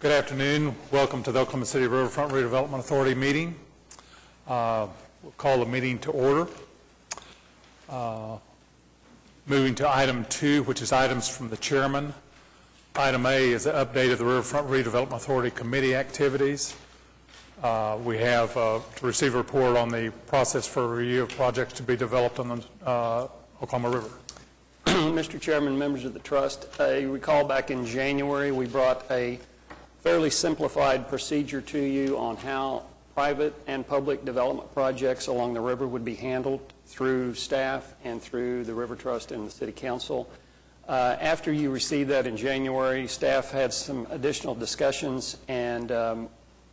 Good afternoon. Welcome to the Oklahoma City Riverfront Redevelopment Authority meeting. We'll call the meeting to order. Moving to item 2, which is items from the chairman. Item A is the update of the Riverfront Redevelopment Authority committee activities. We have to receive a report on the process for review of projects to be developed on the Oklahoma River. Mr. Chairman, members of the trust, you recall back in January we brought a fairly simplified procedure to you on how private and public development projects along the river would be handled through staff and through the River Trust and the City Council. After you received that in January, staff had some additional discussions, and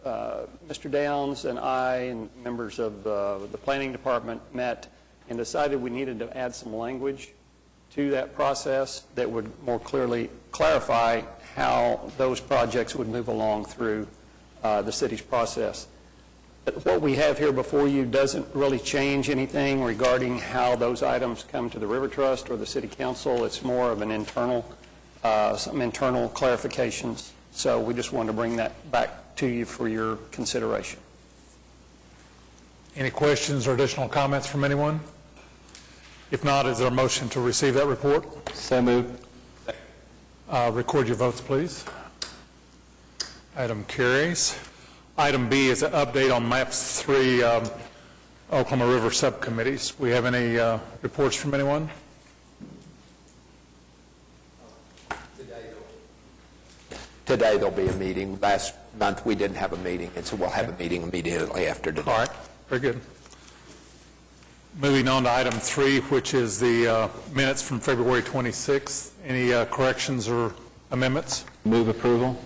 Mr. Downs and I and members of the Planning Department met and decided we needed to add some language to that process that would more clearly clarify how those projects would move along through the city's process. But what we have here before you doesn't really change anything regarding how those items come to the River Trust or the City Council. It's more of an internal, some internal clarifications. So we just wanted to bring that back to you for your consideration. Any questions or additional comments from anyone? If not, is there a motion to receive that report? So moved. Record your votes, please. Item carries. Item B is an update on MAP's 3 Oklahoma River subcommittees. We have any reports from anyone? Today there'll be a meeting. Last month we didn't have a meeting, and so we'll have a meeting immediately after today. All right, very good. Moving on to item 3, which is the minutes from February 26th. Any corrections or amendments? Move approval.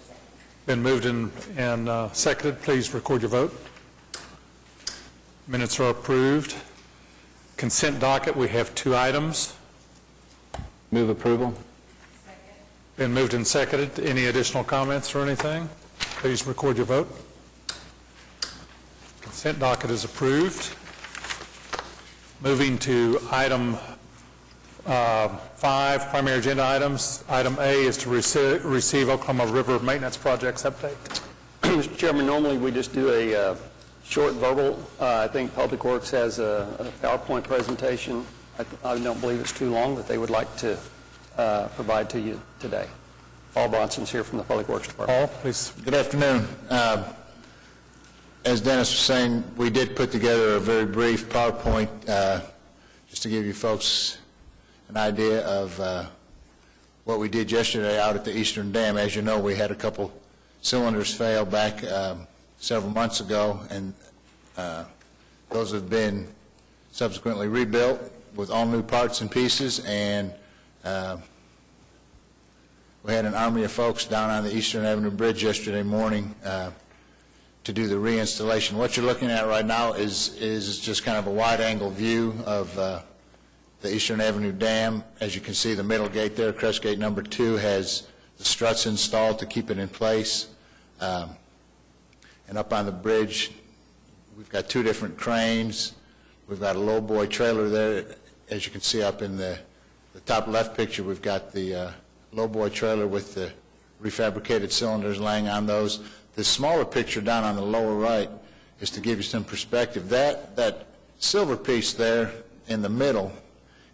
Been moved and seconded. Please record your vote. Minutes are approved. Consent docket, we have 2 items. Move approval. Been moved and seconded. Any additional comments or anything? Please record your vote. Consent docket is approved. Moving to item 5, primary agenda items. Item A is to receive Oklahoma River maintenance projects update. Mr. Chairman, normally we just do a short verbal. I think Public Works has a PowerPoint presentation. I don't believe it's too long that they would like to provide to you today. Paul Bronson's here from the Public Works Department. Paul, please. Good afternoon. As Dennis was saying, we did put together a very brief PowerPoint just to give you folks an idea of what we did yesterday out at the Eastern Dam. As you know, we had a couple cylinders fail back several months ago, and those have been subsequently rebuilt with all new parts and pieces, and we had an army of folks down on the Eastern Avenue Bridge yesterday morning to do the reinstallation. What you're looking at right now is just kind of a wide-angle view of the Eastern Avenue Dam. As you can see, the middle gate there, crest gate number 2, has the struts installed to keep it in place. And up on the bridge, we've got 2 different cranes. We've got a lowboy trailer there. As you can see up in the top left picture, we've got the lowboy trailer with the refabricated cylinders laying on those. The smaller picture down on the lower right is to give you some perspective. That silver piece there in the middle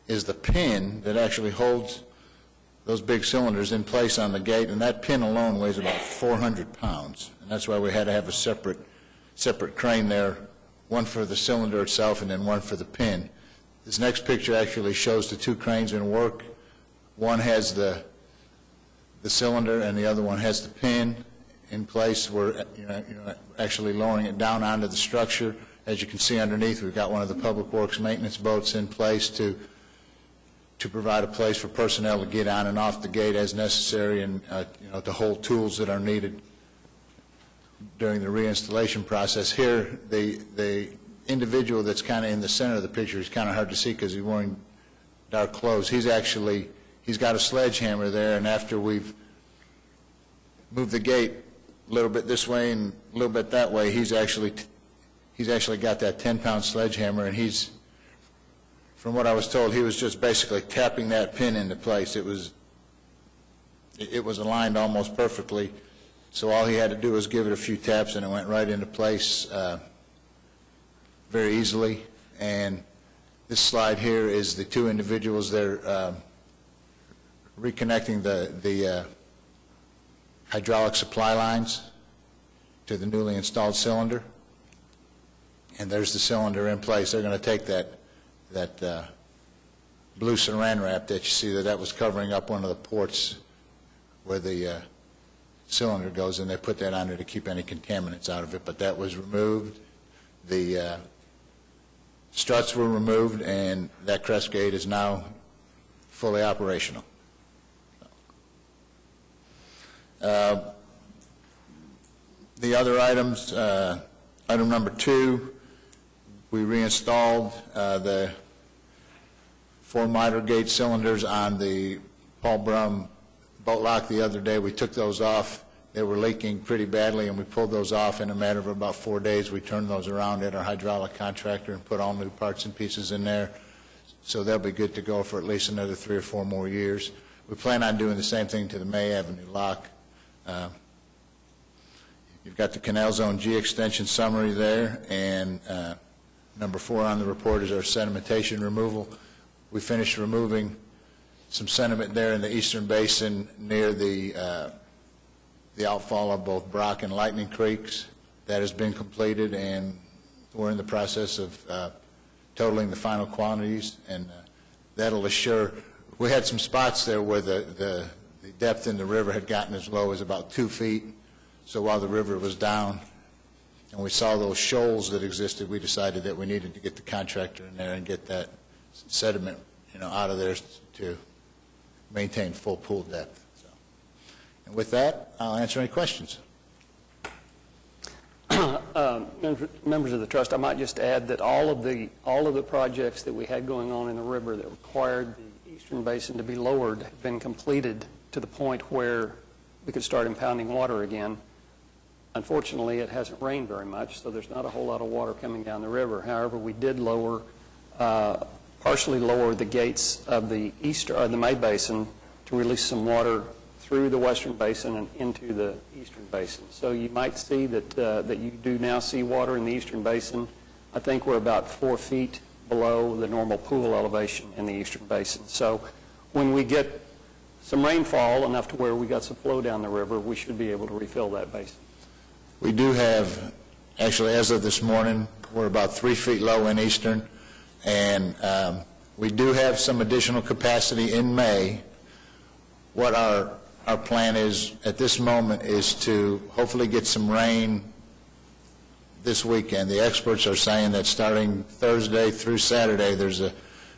is the pin that actually holds those big cylinders in place on the gate, and that pin alone weighs about 400 pounds. And that's why we had to have a separate crane there, one for the cylinder itself and then one for the pin. This next picture actually shows the 2 cranes in work. One has the cylinder and the other one has the pin in place. We're actually lowering it down onto the structure. As you can see underneath, we've got one of the Public Works maintenance boats in place to provide a place for personnel to get on and off the gate as necessary, and to hold tools that are needed during the reinstallation process. Here, the individual that's kind of in the center of the picture is kind of hard to see because he's wearing dark clothes. He's got a sledgehammer there, and after we've moved the gate a little bit this way and a little bit that way, he's actually got that 10-pound sledgehammer, and from what I was told, he was just basically tapping that pin into place. It was aligned almost perfectly So all he had to do was give it a few taps, and it went right into place very easily. And this slide here is the two individuals. They're reconnecting the hydraulic supply lines to the newly installed cylinder. And there's the cylinder in place. They're going to take that blue saran wrap that you see that was covering up one of the ports where the cylinder goes, and they put that on there to keep any contaminants out of it. But that was removed. The struts were removed, and that crest gate is now fully operational. The other items, item number 2, we reinstalled the 4 miter gauge cylinders on the Paul Brum boat lock the other day. We took those off. They were leaking pretty badly, and we pulled those off in a matter of about 4 days. We turned those around at our hydraulic contractor and put all new parts and pieces in there. So they'll be good to go for at least another 3 or 4 more years. We plan on doing the same thing to the May Avenue lock. You've got the Canal Zone G extension summary there, and number 4 on the report is our sedimentation removal. We finished removing some sediment there in the eastern basin near the outfall of both Brock and Lightning Creeks. That has been completed, and we're in the process of totaling the final quantities, and that'll assure. We had some spots there where the depth in the river had gotten as low as about 2 feet. So while the river was down and we saw those shoals that existed, we decided that we needed to get the contractor in there and get that sediment, out of there to maintain full pool depth. So, and with that, I'll answer any questions. Members of the trust, I might just add that all of the projects that we had going on in the river that required the eastern basin to be lowered have been completed to the point where we could start impounding water again. Unfortunately, it hasn't rained very much, so there's not a whole lot of water coming down the river. However, we did partially lower the gates of the May Basin to release some water through the western basin and into the eastern basin. So you might see that you do now see water in the eastern basin. I think we're about 4 feet below the normal pool elevation in the eastern basin. So when we get some rainfall enough to where we got some flow down the river, we should be able to refill that basin. We do have, actually as of this morning, we're about 3 feet low in eastern, and we do have some additional capacity in May. What our plan is at this moment is to hopefully get some rain this weekend. The experts are saying that starting Thursday through Saturday, there's a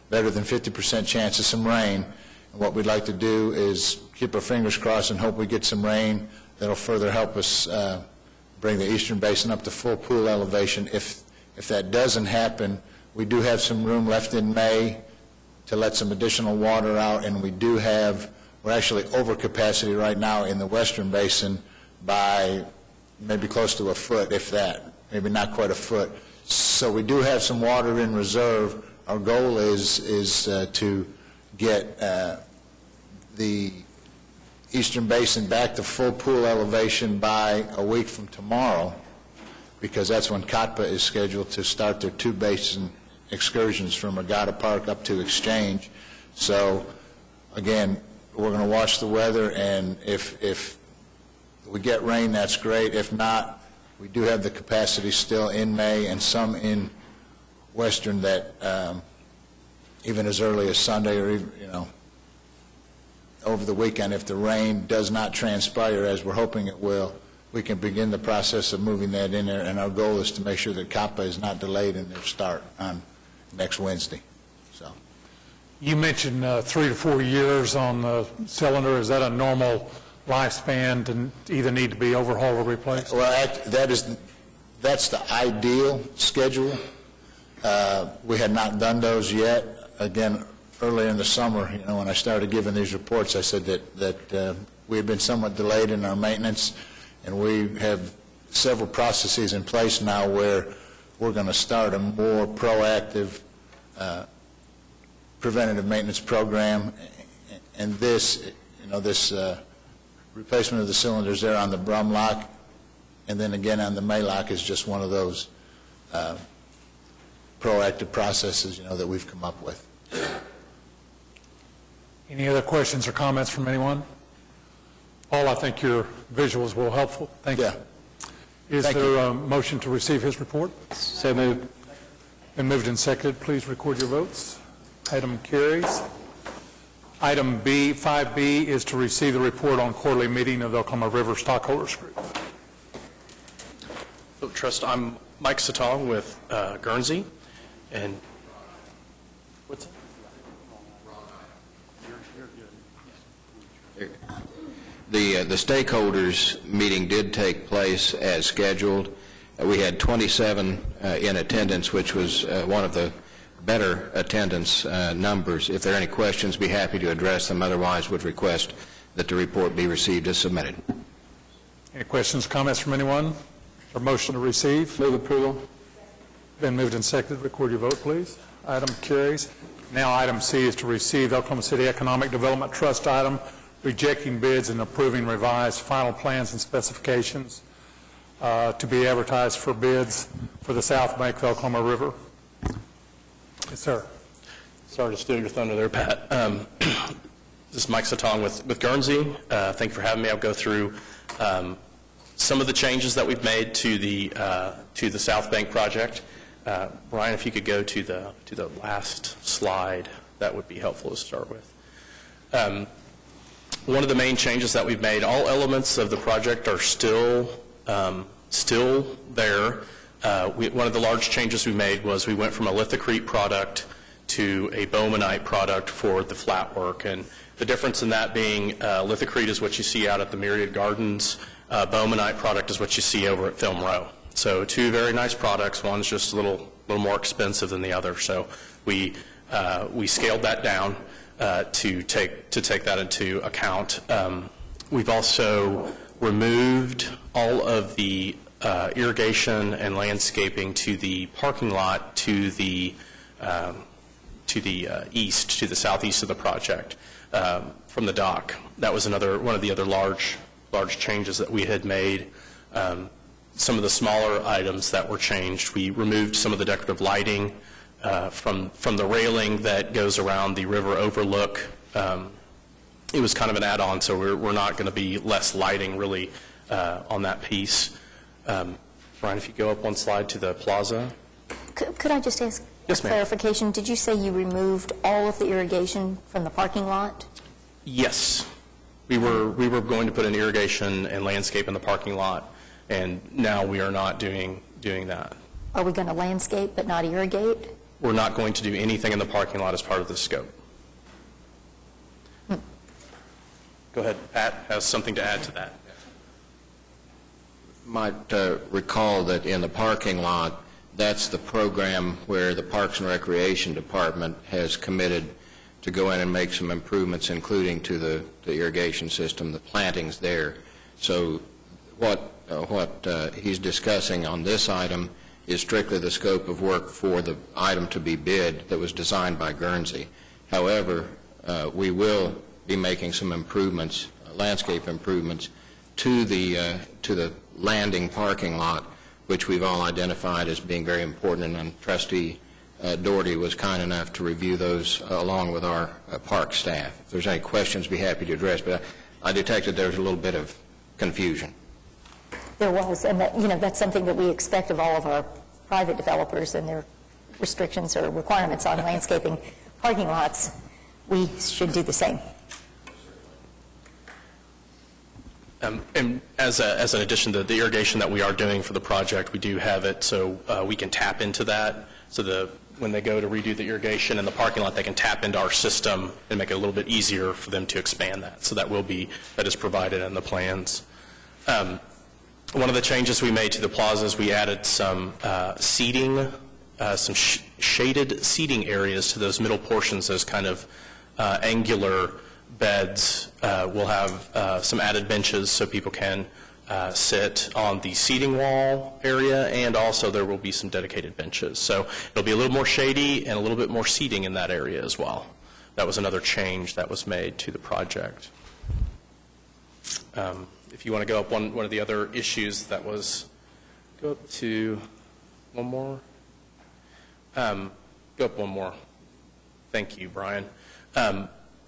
better than 50% chance of some rain. And what we'd like to do is keep our fingers crossed and hope we get some rain that'll further help us bring the eastern basin up to full pool elevation. If that doesn't happen, we do have some room left in May to let some additional water out, and we're actually over capacity right now in the western basin by maybe close to a foot, if that, maybe not quite a foot. So we do have some water in reserve. Our goal is to get the eastern basin back to full pool elevation by a week from tomorrow, because that's when COTPA is scheduled to start their 2 basin excursions from Regatta Park up to Exchange. So again, we're going to watch the weather, and if we get rain, that's great. If not, we do have the capacity still in May and some in western that even as early as Sunday or even, over the weekend, if the rain does not transpire as we're hoping it will, we can begin the process of moving that in there, and our goal is to make sure that COPPA is not delayed in their start on next Wednesday. So, You mentioned 3 to 4 years on the cylinder. Is that a normal lifespan to either need to be overhauled or replaced? well, that's the ideal schedule. We had not done those yet. Again, earlier in the summer, when I started giving these reports, I said that we had been somewhat delayed in our maintenance, and we have several processes in place now where we're going to start a more proactive preventative maintenance program, and this replacement of the cylinders there on the Brum lock, and then again on the May lock is just one of those proactive processes, that we've come up with. Any other questions or comments from anyone? Paul, I think your visuals were helpful. Thank you. Yeah. Is Thank there a motion to receive his report? So moved. Been moved and seconded. Please record your votes. Item carries. Item B, 5B, is to receive the report on quarterly meeting of the Oklahoma River Stockholders Group. Trust, I'm Mike Satong with Guernsey, and what's that? The stakeholders meeting did take place as scheduled. We had 27 in attendance, which was one of the better attendance numbers. If there are any questions, be happy to address them. Otherwise, would request that the report be received as submitted. Any questions, comments from anyone? Or motion to receive? Move approval. Been moved and seconded. Record your vote, please. Item carries. Now, item C is to receive the Oklahoma City Economic Development Trust item, rejecting bids and approving revised final plans and specifications to be advertised for bids for the South Bank of the Oklahoma River. Yes, sir. Sorry to steal your thunder there, Pat. This is Mike Satong with Guernsey. Thank you for having me. I'll go through some of the changes that we've made to the South Bank project. Brian, if you could go to the last slide, that would be helpful to start with. One of the main changes that we've made, all elements of the project are still there. One of the large changes we made was we went from a lithocrete product to a bowmanite product for the flat work. And the difference in that being lithocrete is what you see out at the Myriad Gardens. Bowmanite product is what you see over at Film Row. So two very nice products. One's just a little more expensive than the other. So we scaled that down to take that into account. We've also removed all of the irrigation and landscaping to the parking lot to the east, to the southeast of the project from the dock. That was one of the other large changes that we had made. Some of the smaller items that were changed, we removed some of the decorative lighting from the railing that goes around the river overlook. It was kind of an add-on, so we're not going to be less lighting really on that piece. Brian, if you go up one slide to the plaza. Could I just ask Yes, ma'am. clarification? Did you say you removed all of the irrigation from the parking lot? Yes. We were going to put an irrigation and landscape in the parking lot, and now we are not doing that. Are we going to landscape but not irrigate? We're not going to do anything in the parking lot as part of the scope. Go ahead. Pat has something to add to that. Might recall that in the parking lot, that's the program where the Parks and Recreation Department has committed to go in and make some improvements, including to the irrigation system, the plantings there. So what he's discussing on this item is strictly the scope of work for the item to be bid that was designed by Guernsey. However, we will be making some improvements, landscape improvements, to the landing parking lot, which we've all identified as being very important, and Trustee Doherty was kind enough to review those along with our park staff. If there's any questions, be happy to address, but I detected there was a little bit of confusion. There was, and that's something that we expect of all of our private developers and their restrictions or requirements on landscaping parking lots. We should do the same. And as an addition to the irrigation that we are doing for the project, we do have it so we can tap into that. So when they go to redo the irrigation in the parking lot, they can tap into our system and make it a little bit easier for them to expand that. So that is provided in the plans. One of the changes we made to the plaza is we added some seating, some shaded seating areas to those middle portions, those kind of angular beds. We'll have some added benches so people can sit on the seating wall area, and also there will be some dedicated benches. So it'll be a little more shady and a little bit more seating in that area as well. That was another change that was made to the project. If you want to go up one of the other issues that was, go up to one more. Go up one more. Thank you, Brian.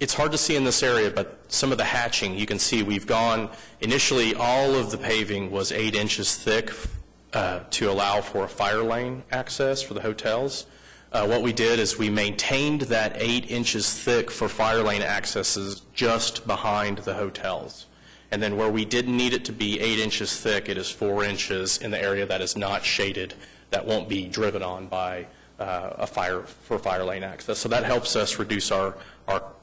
It's hard to see in this area, but some of the hatching, you can see we've gone, initially all of the paving was 8 inches thick to allow for a fire lane access for the hotels. What we did is we maintained that 8 inches thick for fire lane accesses just behind the hotels. And then where we didn't need it to be 8 inches thick, it is 4 inches in the area that is not shaded, that won't be driven on by fire lane access. So that helps us reduce our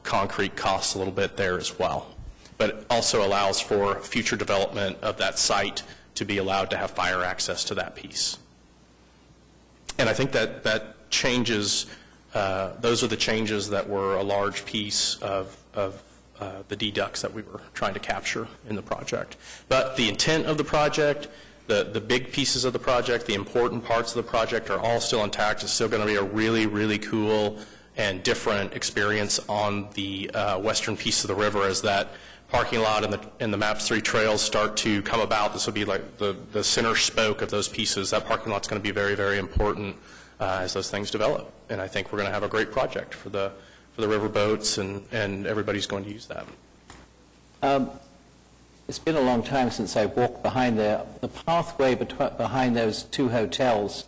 concrete costs a little bit there as well. But it also allows for future development of that site to be allowed to have fire access to that piece. And I think that changes, those are the changes that were a large piece of the deducts that we were trying to capture in the project. But the intent of the project, the big pieces of the project, the important parts of the project are all still intact. It's still going to be a really, really cool and different experience on the western piece of the river as that parking lot and the MAPS 3 trails start to come about. This will be like the center spoke of those pieces. That parking lot's going to be very, very important as those things develop. And I think we're going to have a great project for the river boats, and everybody's going to use that. It's been a long time since I walked behind there. The pathway behind those 2 hotels,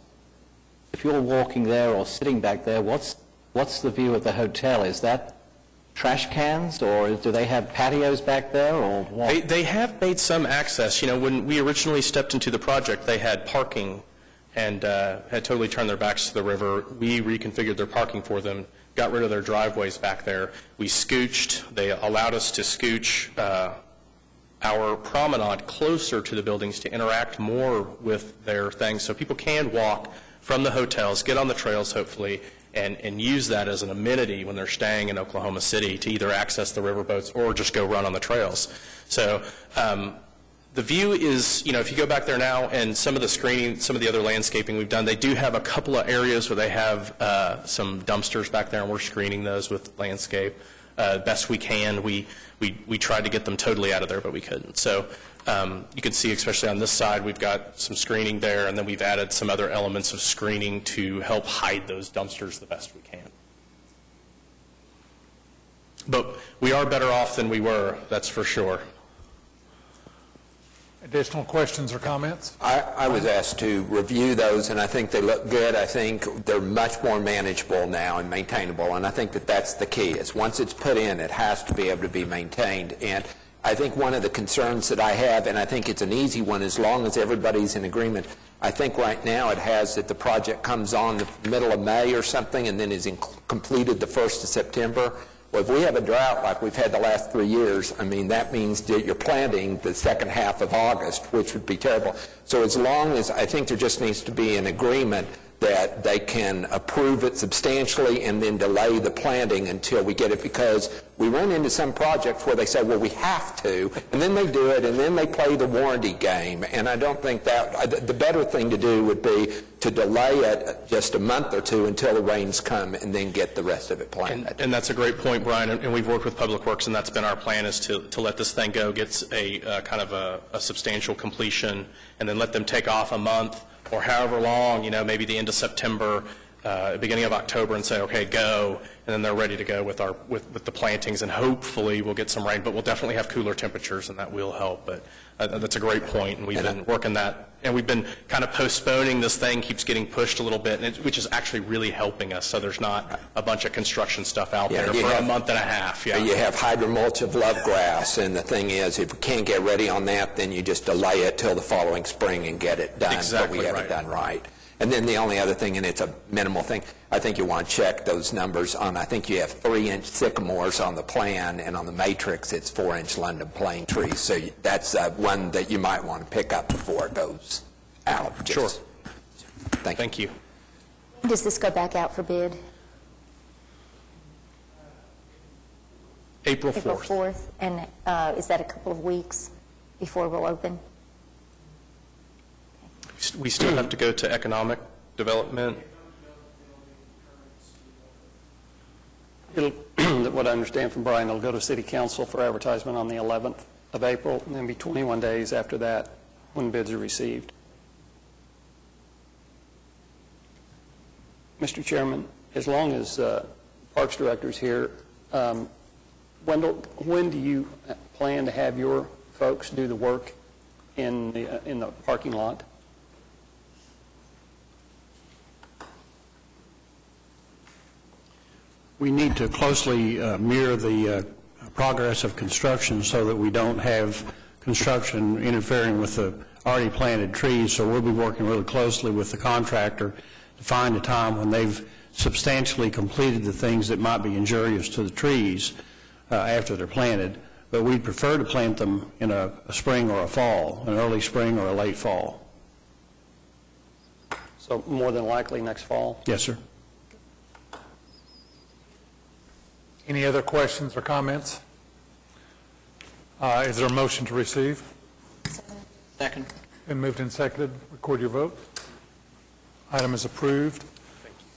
if you're walking there or sitting back there, what's the view of the hotel? Is that trash cans, or do they have patios back there, or what? They have made some access. You know, when we originally stepped into the project, they had parking and had totally turned their backs to the river. We reconfigured their parking for them, got rid of their driveways back there. We scooched. They allowed us to scooch our promenade closer to the buildings to interact more with their things, so people can walk from the hotels, get on the trails hopefully, and use that as an amenity when they're staying in Oklahoma City to either access the riverboats or just go run on the trails. So the view is, you know, if you go back there now and some of the screening, some of the other landscaping we've done, they do have a couple of areas where they have some dumpsters back there, and we're screening those with landscape. Best we can. We tried to get them totally out of there, but we couldn't. So you can see, especially on this side, we've got some screening there, and then we've added some other elements of screening to help hide those dumpsters the best we can. But we are better off than we were, that's for sure. Additional questions or comments? I was asked to review those, and I think they look good. I think they're much more manageable now and maintainable, and I think that that's the key. Is once it's put in, it has to be able to be maintained. And I think one of the concerns that I have, and I think it's an easy one as long as everybody's in agreement, I think right now it has that the project comes on the middle of May or something and then is completed the 1st of September. Well, if we have a drought like we've had the last 3 years, I mean, that means that you're planting the second half of August, which would be terrible. So as long as, I think there just needs to be an agreement that they can approve it substantially and then delay the planting until we get it, because we run into some projects where they say, well, we have to, and then they do it, and then they play the warranty game. And I don't think that, the better thing to do would be to delay it just a month or two until the rains come and then get the rest of it planted. And that's a great point, Brian, and we've worked with Public Works, and that's been our plan, is to let this thing go, get a kind of a substantial completion, and then let them take off a month or however long, you know, maybe the end of September, beginning of October, and say, okay, go, and then they're ready to go with the plantings, and hopefully we'll get some rain, but we'll definitely have cooler temperatures, and that will help. But that's a great point, and we've been working that, and we've been kind of postponing this thing, keeps getting pushed a little bit, and which is actually really helping us, so there's not a bunch of construction stuff out there for a month and a half. Yeah. You have hydromulch of love grass, and the thing is, if you can't get ready on that, then you just delay it till the following spring and get it done. Exactly but we have it done right. And then the only other thing, and it's a minimal thing, I think you want to check those numbers on, I think you have 3-inch sycamores on the plan, and on the matrix it's 4-inch London plane trees. So that's one that you might want to pick up before it goes out. Sure. Thank you. Does this go back out for bid? April 4th. April 4th, and is that a couple of weeks before we'll open? We still have to go to economic development. What I understand from Brian, it'll go to City Council for advertisement on the 11th. of April, and then be 21 days after that when bids are received. Mr. Chairman, as long as Parks Director's here, Wendell, when do you plan to have your folks do the work in the parking lot? We need to closely mirror the progress of construction so that we don't have construction interfering with the already planted trees. So we'll be working really closely with the contractor to find a time when they've substantially completed the things that might be injurious to the trees after they're planted. But we'd prefer to plant them in a spring or a fall, an early spring or a late fall. So more than likely next fall? Yes, sir. Any other questions or comments? Is there a motion to receive? Second. Been moved and seconded. Record your vote. Item is approved.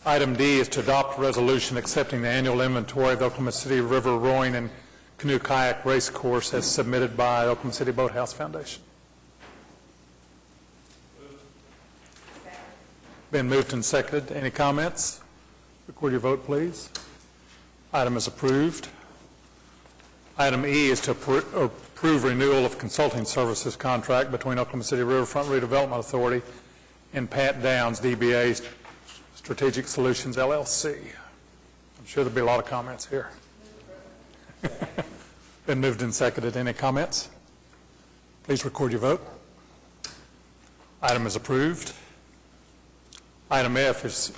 Item D is to adopt a resolution accepting the annual inventory of the Oklahoma City River Rowing and Canoe Kayak Race Course as submitted by Oklahoma City Boathouse Foundation. Been moved and seconded. Any comments? Record your vote, please. Item is approved. Item E is to approve renewal of consulting services contract between Oklahoma City Riverfront Redevelopment Authority and Pat Downs, DBA Strategic Solutions, LLC. I'm sure there'll be a lot of comments here. Been moved and seconded. Any comments? Please record your vote. Item is approved. Item F is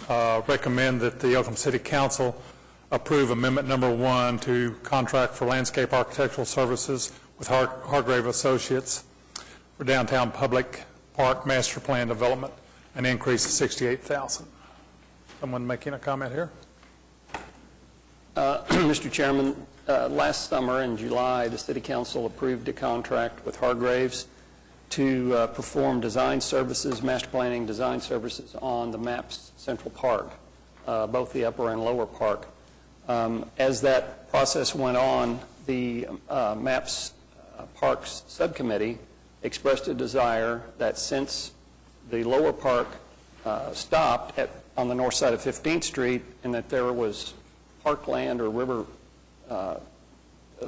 recommend that the Oklahoma City Council approve Amendment Number 1 to contract for landscape architectural services with Hargrave Associates for downtown public park master plan development, an increase of $68,000. Someone making a comment here? Mr. Chairman, last summer in July, the City Council approved a contract with Hargraves to perform design services, master planning design services on the MAPS Central Park, both the upper and lower park. As that process went on, the MAPS Parks Subcommittee expressed a desire that since the lower park stopped on the north side of 15th Street and that there was parkland or river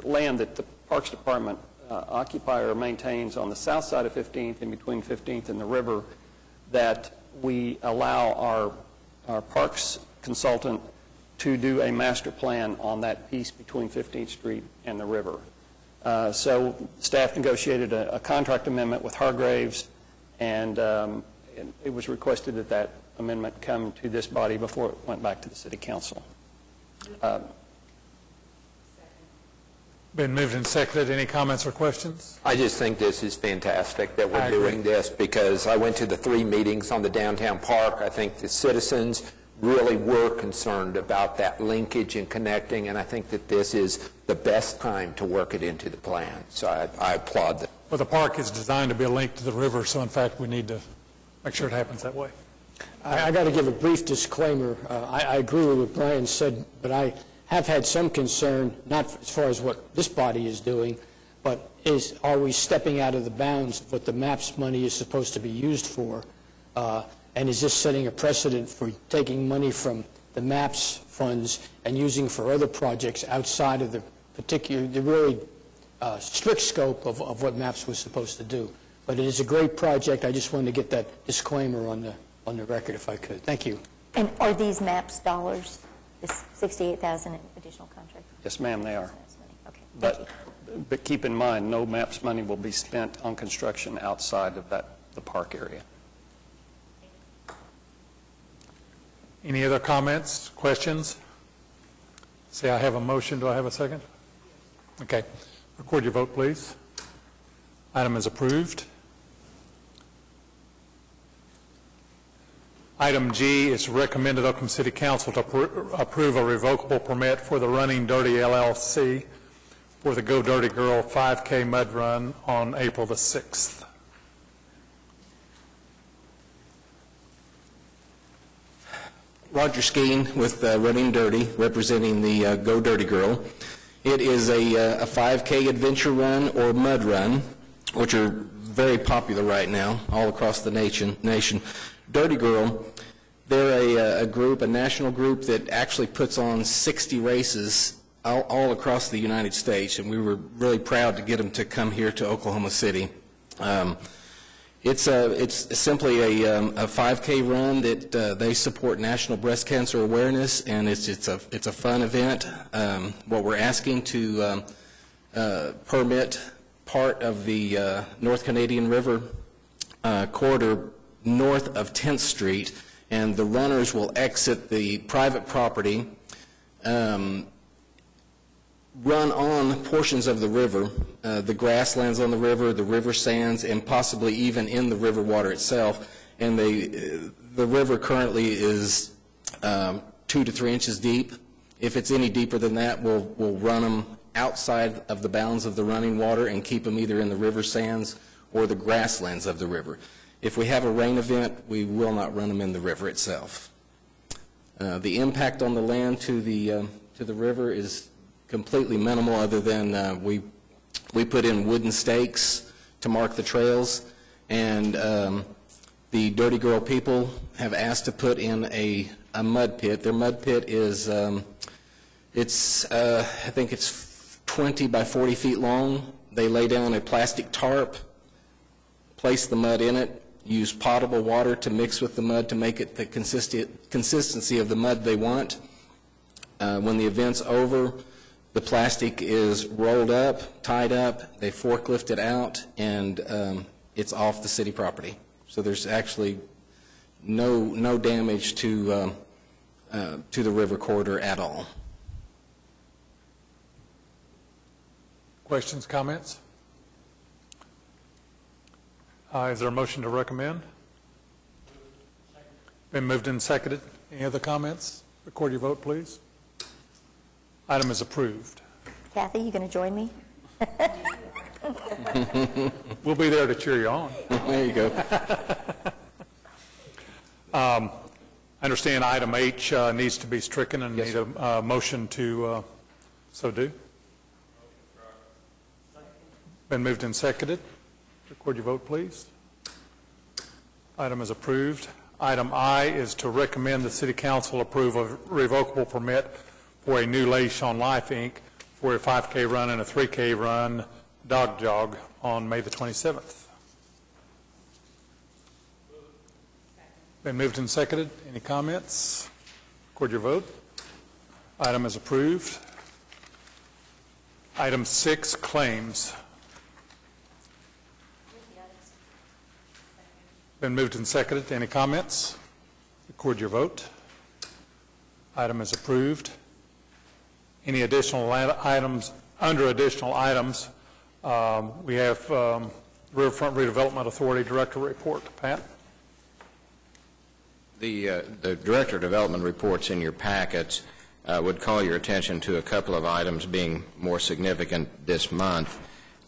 land that the Parks Department occupy or maintains on the south side of 15th in between 15th and the river, that we allow our parks consultant to do a master plan on that piece between 15th Street and the river. So staff negotiated a contract amendment with Hargraves, and it was requested that that amendment come to this body before it went back to the City Council. Been moved and seconded. Any comments or questions? I just think this is fantastic that we're doing this, because I went to the 3 meetings on the downtown park. I think the citizens really were concerned about that linkage and connecting, and I think that this is the best time to work it into the plan. So I applaud them. Well, the park is designed to be a link to the river, so in fact we need to make sure it happens that way. I got to give a brief disclaimer. I agree with what Brian said, but I have had some concern, not as far as what this body is doing, but are we stepping out of the bounds of what the MAPS money is supposed to be used for? And is this setting a precedent for taking money from the MAPS funds and using for other projects outside of the really strict scope of what MAPS was supposed to do? But it is a great project. I just wanted to get that disclaimer on the record, if I could. Thank you. And are these MAPS dollars, this $68,000 in additional contract? Yes, ma'am, they are. Okay, thank you. But keep in mind, no MAPS money will be spent on construction outside of the park area. Any other comments, questions? Say I have a motion. Do I have a second? Okay. Record your vote, please. Item is approved. Item G is recommended Oklahoma City Council to approve a revocable permit for the Running Dirty LLC for the Go Dirty Girl 5K Mud Run on April the 6th. Roger Skeen with Running Dirty, representing the Go Dirty Girl. It is a 5K adventure run or mud run, which are very popular right now all across the nation. Dirty Girl, they're a national group that actually puts on 60 races all across the United States, and we were really proud to get them to come here to Oklahoma City. It's simply a 5K run that they support National Breast Cancer Awareness, and it's a fun event. What we're asking to permit part of the North Canadian River corridor north of 10th Street, and the runners will exit the private property, run on portions of the river, the grasslands on the river sands, and possibly even in the river water itself. And the river currently is 2 to 3 inches deep. If it's any deeper than that, we'll run them outside of the bounds of the running water and keep them either in the river sands or the grasslands of the river. If we have a rain event, we will not run them in the river itself. The impact on the land to the river is completely minimal, other than we put in wooden stakes to mark the trails, and the Dirty Girl people have asked to put in a mud pit. Their mud pit is, I think it's 20 by 40 feet long. They lay down a plastic tarp, place the mud in it, use potable water to mix with the mud to make it the consistency of the mud they want. When the event's over, the plastic is rolled up, tied up, they forklift it out, and it's off the city property. So there's actually no damage to the river corridor at all. Questions, comments? Is there a motion to recommend? Been moved and seconded. Any other comments? Record your vote, please. Item is approved. Kathy, you going to join me? We'll be there to cheer you on. There you go. I understand item H needs to be stricken and need a motion to so do. Been moved and seconded. Record your vote, please. Item is approved. Item I is to recommend the City Council approve a revocable permit for a new leash on Life, Inc. for a 5K run and a 3K run dog jog on May the 27th. Been moved and seconded. Any comments? Record your vote. Item is approved. Item 6, claims. Been moved and seconded. Any comments? Record your vote. Item is approved. Any additional items? Under additional items, we have Riverfront Redevelopment Authority Director report. Pat? The Director of Development reports in your packets would call your attention to a couple of items being more significant this month.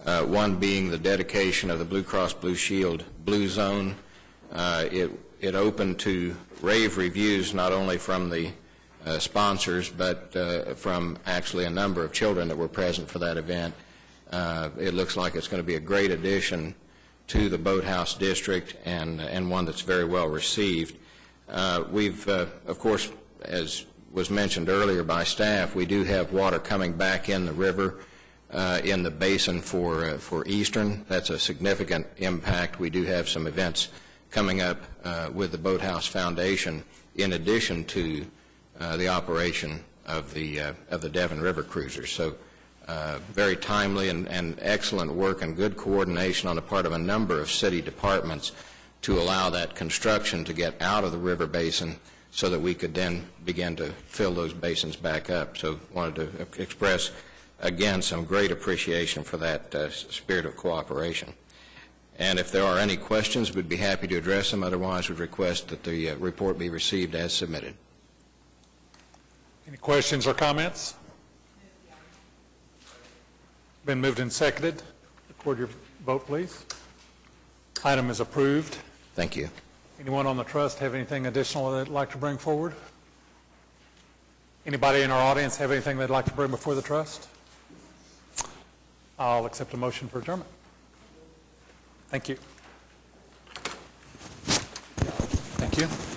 One being the dedication of the Blue Cross Blue Shield Blue Zone. It opened to rave reviews not only from the sponsors, but from actually a number of children that were present for that event. It looks like it's going to be a great addition to the Boathouse District, and one that's very well received. We've, of course, as was mentioned earlier by staff, we do have water coming back in the river in the basin for Eastern. That's a significant impact. We do have some events coming up with the Boathouse Foundation, in addition to the operation of the Devon River cruisers. So very timely and excellent work and good coordination on the part of a number of city departments to allow that construction to get out of the river basin so that we could then begin to fill those basins back up. So wanted to express, again, some great appreciation for that spirit of cooperation. And if there are any questions, we'd be happy to address them. Otherwise, we'd request that the report be received as submitted. Any questions or comments? Been moved and seconded. Record your vote, please. Item is approved. Thank you. Anyone on the trust have anything additional they'd like to bring forward? Anybody in our audience have anything they'd like to bring before the trust? I'll accept a motion for adjournment. Thank you. Thank you.